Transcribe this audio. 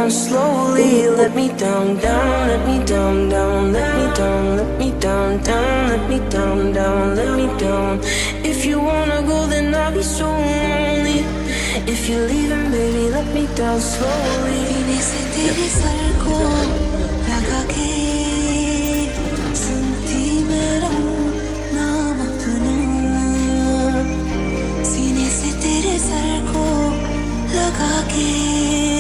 down slowly. Let me down, down, let me down, down, let me down, let me down, down, let me down, down, let me down. If you wanna go, then I'll be so lonely. If you're leaving, baby, let me down slowly. सीने से तेरे sir को लगा के सुनती मैं रहूं नाम अपना. सीने से तेरे सर को लगा के